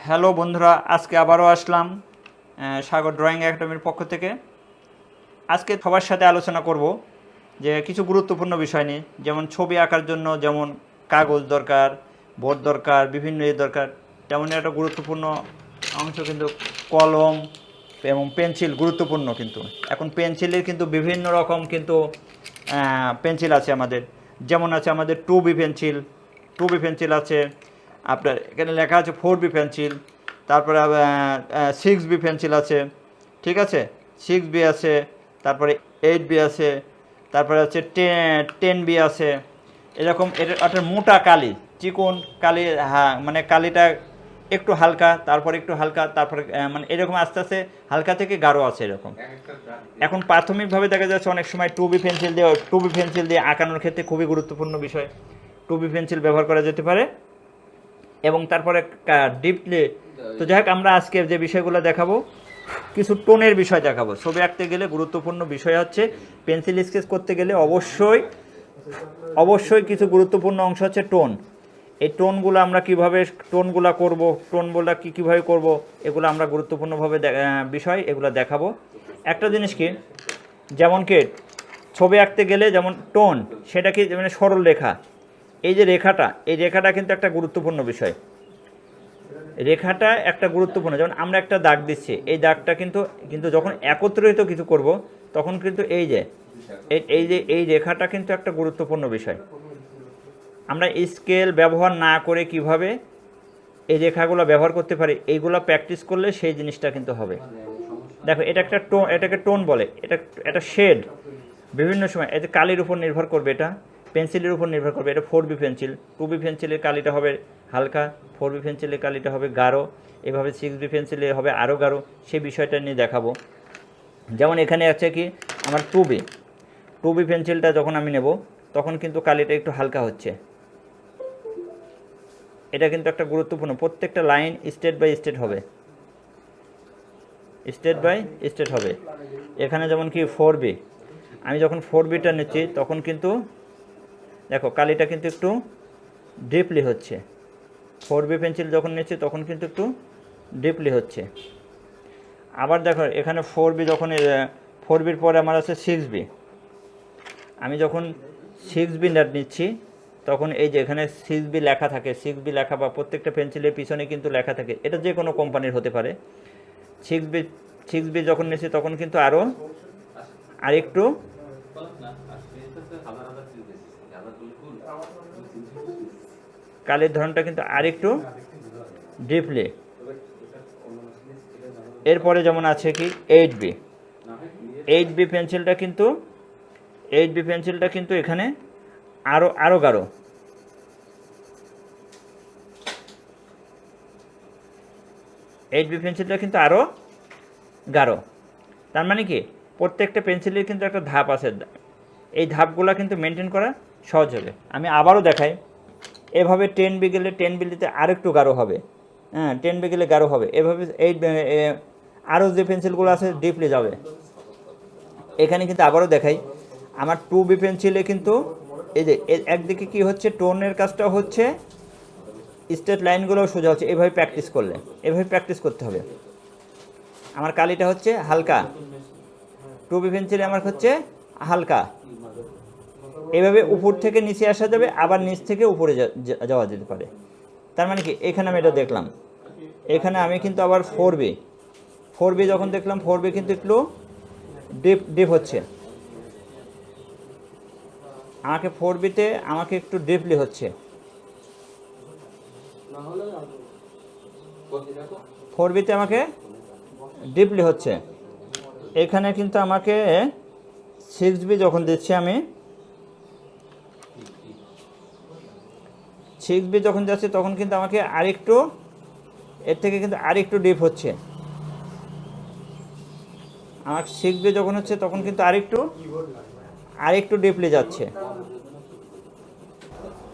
Hello বন্ধুরা, আজকে আবারও আসলাম সাগর ড্রয়িং একাডেমির পক্ষ থেকে। আজকে সবার সাথে আলোচনা করব যে কিছু গুরুত্বপূর্ণ বিষয় নিয়ে, যেমন ছবি আঁকার জন্য যেমন কাগজ দরকার, বোর্ড দরকার, বিভিন্ন দরকার, তেমনই একটা গুরুত্বপূর্ণ অংশ কিন্তু কলম এবং পেন্সিল গুরুত্বপূর্ণ। কিন্তু এখন পেন্সিলের কিন্তু বিভিন্ন রকম কিন্তু পেন্সিল আছে আমাদের। যেমন আছে আমাদের 2B পেন্সিল, 2B পেন্সিল আছে, আপনার এখানে লেখা আছে 4B পেন্সিল, তারপরে 6B পেন্সিল আছে, ঠিক আছে, 6B আছে, তারপরে 8B আছে, তারপরে আছে 10B আছে। এরকম একটা মোটা কালি, চিকন কালি, হ্যাঁ মানে কালিটা একটু হালকা, তারপরে একটু হালকা, তারপরে মানে এরকম আস্তে আস্তে হালকা থেকে গাঢ় আছে এরকম। এখন প্রাথমিকভাবে দেখা যাচ্ছে অনেক সময় 2B পেন্সিল দিয়ে আঁকানোর ক্ষেত্রে খুবই গুরুত্বপূর্ণ বিষয়। 2B পেন্সিল ব্যবহার করা যেতে পারে এবং তারপরে ডিপলি। তো যাই হোক, আমরা আজকে যে বিষয়গুলো দেখাবো, কিছু টোনের বিষয় দেখাবো। ছবি আঁকতে গেলে গুরুত্বপূর্ণ বিষয় হচ্ছে পেন্সিল স্কেচ করতে গেলে অবশ্যই কিছু গুরুত্বপূর্ণ অংশ হচ্ছে টোন। এই টোনগুলো আমরা কীভাবে টোনগুলো করব, টোনগুলো কীভাবে করব, এগুলো আমরা গুরুত্বপূর্ণভাবে বিষয় এগুলো দেখাবো। একটা জিনিস কি, যেমন কি ছবি আঁকতে গেলে যেমন টোন, সেটা কি মানে সরল রেখা। এই যে রেখাটা, এই রেখাটা কিন্তু একটা গুরুত্বপূর্ণ বিষয়। রেখাটা একটা গুরুত্বপূর্ণ, যেমন আমরা একটা দাগ দিচ্ছি, এই দাগটা কিন্তু যখন একত্রিত কিছু করব তখন কিন্তু এই রেখাটা কিন্তু একটা গুরুত্বপূর্ণ বিষয়। আমরা স্কেল ব্যবহার না করে কিভাবে এই রেখাগুলো ব্যবহার করতে পারি, এইগুলো প্র্যাকটিস করলে সেই জিনিসটা কিন্তু হবে। দেখো, এটাকে টোন বলে, এটা শেড। বিভিন্ন সময় এতে কালির উপর নির্ভর করবে, এটা পেন্সিলের উপর নির্ভর করবে। এটা 4B পেন্সিল, 2B পেন্সিলের কালিটা হবে হালকা, 4B পেন্সিলের কালিটা হবে গাঢ়, এভাবে 6B পেন্সিলের হবে আরও গাঢ়। সেই বিষয়টা নিয়ে দেখাবো। যেমন এখানে আছে কি, আমার 2B পেন্সিলটা যখন আমি নেব তখন কিন্তু কালিটা একটু হালকা হচ্ছে। এটা কিন্তু একটা গুরুত্বপূর্ণ, প্রত্যেকটা লাইন স্টেট বাই স্টেট হবে। এখানে যেমন কি 4B, আমি যখন 4Bটা নিচ্ছি তখন কিন্তু দেখো কালিটা কিন্তু একটু ডিপলি হচ্ছে। 4B পেন্সিল যখন নিচ্ছি তখন কিন্তু একটু ডিপলি হচ্ছে। আবার দেখো এখানে 4B, যখন 4Bর পরে আমার আছে 6B, আমি যখন 6B নিচ্ছি তখন এই যে এখানে 6B লেখা থাকে, 6B লেখা বা প্রত্যেকটা পেন্সিলের পিছনে কিন্তু লেখা থাকে, এটা যে কোনো কোম্পানির হতে পারে। 6B যখন নিচ্ছি তখন কিন্তু আরেকটু কালির ধরনটা কিন্তু আরেকটু ডিপলি। এরপরে যেমন আছে কি 8B পেন্সিলটা কিন্তু এখানে আরও গাঢ়। 8B পেন্সিলটা কিন্তু আরও গাঢ়। তার মানে কি, প্রত্যেকটা পেন্সিলের কিন্তু একটা ধাপ আছে, এই ধাপগুলো কিন্তু মেনটেন করা সহজ হবে। আমি আবারও দেখাই, এভাবে 10B গেলে 10Bতে আরেকটু গাঢ় হবে, হ্যাঁ 10B গেলে গাঢ় হবে। এভাবে আরও যে পেন্সিলগুলো আছে ডিপলি যাবে। এখানে কিন্তু আবারও দেখাই, আমার 2B পেন্সিলে কিন্তু এই যে একদিকে কি হচ্ছে, টোনের কাজটা হচ্ছে, স্ট্রেট লাইনগুলোও সোজা হচ্ছে। এভাবে প্র্যাকটিস করতে হবে। আমার কালিটা হচ্ছে হালকা, 2B পেন্সিলে আমার হচ্ছে হালকা। এভাবে উপর থেকে নিচে আসা যাবে, আবার নিচ থেকে উপরে যাওয়া যেতে পারে। তার মানে কি, এখানে আমি এটা দেখলাম, এখানে আমি কিন্তু আবার 4B যখন দেখলাম, 4B কিন্তু একটু ডিপ হচ্ছে। আমাকে 4Bতে আমাকে একটু ডিপলি হচ্ছে, 4Bতে আমাকে ডিপলি হচ্ছে। এখানে কিন্তু আমাকে 6B যখন দিচ্ছি, আমি 6B যখন যাচ্ছি তখন কিন্তু আমাকে আরেকটু, এর থেকে কিন্তু আরেকটু ডিপ হচ্ছে। আমার 6B যখন হচ্ছে তখন কিন্তু আরেকটু ডিপলি যাচ্ছে,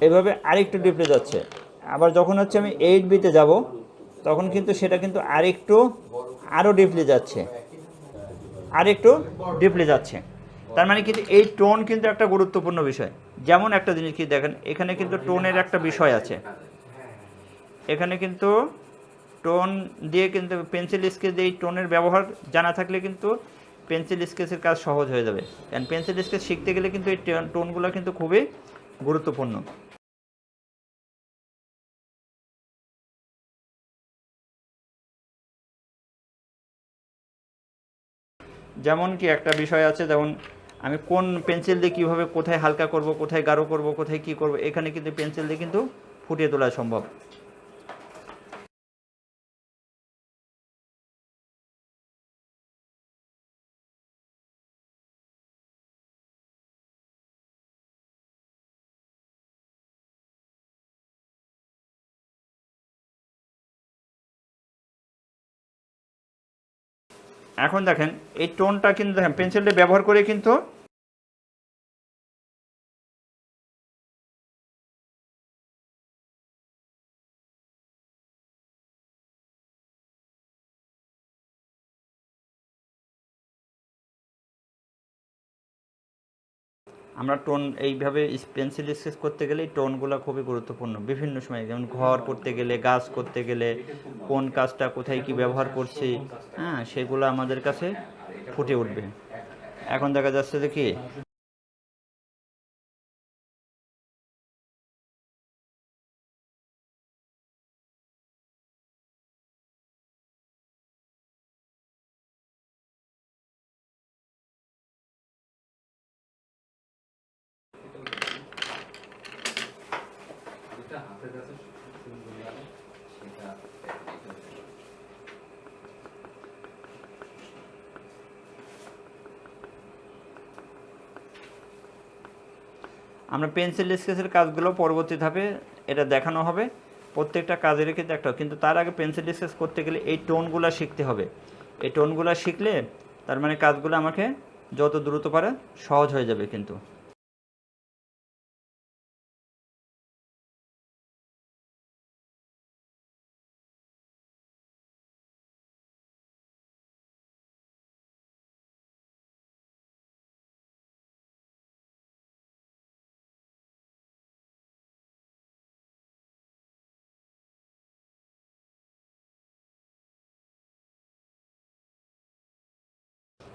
এভাবে আরেকটু ডিপলি যাচ্ছে। আবার যখন হচ্ছে আমি 8Bতে যাব তখন কিন্তু সেটা কিন্তু আরও ডিপলি যাচ্ছে। তার মানে কিন্তু এই টোন কিন্তু একটা গুরুত্বপূর্ণ বিষয়। যেমন একটা জিনিস কি দেখেন, এখানে কিন্তু টোনের একটা বিষয় আছে, এখানে কিন্তু টোন দিয়ে কিন্তু পেন্সিল স্কেচ দিয়ে এই টোনের ব্যবহার জানা থাকলে কিন্তু পেন্সিল স্কেচের কাজ সহজ হয়ে যাবে। কারণ পেন্সিল স্কেচ শিখতে গেলে কিন্তু এই টোনগুলো কিন্তু খুবই গুরুত্বপূর্ণ। যেমন কি একটা বিষয় আছে, যেমন আমি কোন পেন্সিল দিয়ে কীভাবে কোথায় হালকা করব, কোথায় গাঢ় করব, কোথায় কী করব, এখানে কিন্তু পেন্সিল দিয়ে কিন্তু ফুটিয়ে তোলা সম্ভব। এখন দেখেন এই টোনটা কিন্তু দেখেন পেন্সিলটা ব্যবহার করে কিন্তু আমরা টোন এইভাবে পেন্সিল স্কেচ করতে গেলে এই টোনগুলো খুবই গুরুত্বপূর্ণ বিভিন্ন সময়, যেমন ঘর করতে গেলে, গাছ করতে গেলে, কোন কাজটা কোথায় কি ব্যবহার করছি, হ্যাঁ, সেগুলো আমাদের কাছে ফুটে উঠবে। এখন দেখা যাচ্ছে যে কি আমরা পেন্সিল স্কেচের কাজগুলো পরবর্তী ধাপে এটা দেখানো হবে, প্রত্যেকটা কাজের কিন্তু একটা, কিন্তু তার আগে পেন্সিল স্কেচ করতে গেলে এই টোনগুলো শিখতে হবে। এই টোনগুলো শিখলে তার মানে কাজগুলো আমাকে যত দ্রুত পারে সহজ হয়ে যাবে কিন্তু।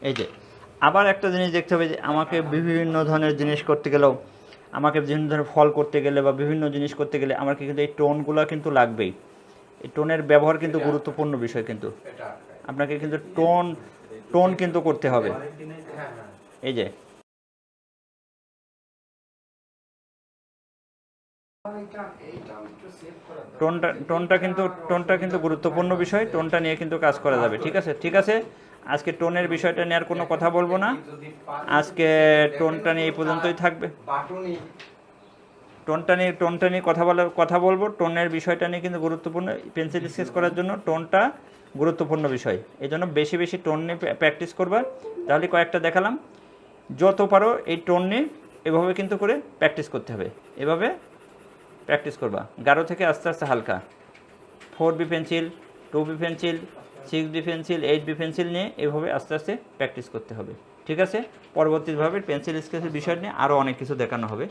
এই যে আবার একটা জিনিস দেখতে হবে যে আমাকে বিভিন্ন ধরনের জিনিস করতে গেলেও, আমাকে বিভিন্ন ধরনের ফল করতে গেলে বা বিভিন্ন জিনিস করতে গেলে আমাকে কিন্তু এই টোনগুলো কিন্তু লাগবেই। এই টোনের ব্যবহার কিন্তু গুরুত্বপূর্ণ বিষয়, কিন্তু আপনাকে কিন্তু টোন টোন কিন্তু করতে হবে। এই যে টোনটা কিন্তু গুরুত্বপূর্ণ বিষয়, টোনটা নিয়ে কিন্তু কাজ করা যাবে। ঠিক আছে, ঠিক আছে, আজকে টোনের বিষয়টা নিয়ে আর কোনো কথা বলবো না, আজকে টোনটা নিয়ে এই পর্যন্তই থাকবে। টোনটা নিয়ে কথা বলবো, টোনের বিষয়টা নিয়ে কিন্তু গুরুত্বপূর্ণ, পেন্সিল স্কেচ করার জন্য টোনটা গুরুত্বপূর্ণ বিষয়, এই জন্য বেশি বেশি টোন নিয়ে প্র্যাকটিস করবা। তাহলে কয়েকটা দেখালাম, যত পারো এই টোন নিয়ে এভাবে কিন্তু করে প্র্যাকটিস করতে হবে, এভাবে প্র্যাকটিস করবা, গাঢ় থেকে আস্তে আস্তে হালকা, 4B pencil, 2B pencil, 6B pencil, 8B pencil নিয়ে এভাবে আস্তে আস্তে প্র্যাকটিস করতে হবে। ঠিক আছে, পরবর্তীভাবে পেন্সিল স্কেচের বিষয় নিয়ে আরও অনেক কিছু দেখানো হবে।